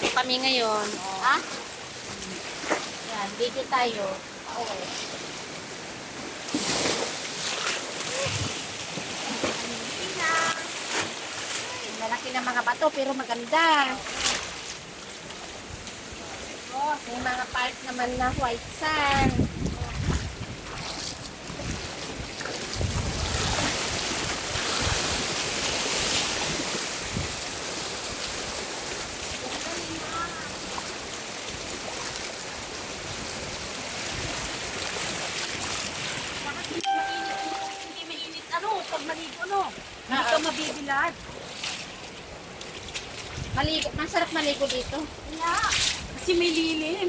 Dito kami ngayon. Oh. Ha? Yan, dito tayo. Oo. Malaki na mga bato pero maganda. Oh, may mga part naman na white sand. Hindi mainit ano, pag maligo no. Hindi ka mabibilad. Maligo, masarap maligo dito. Wala. Kasi may lilim.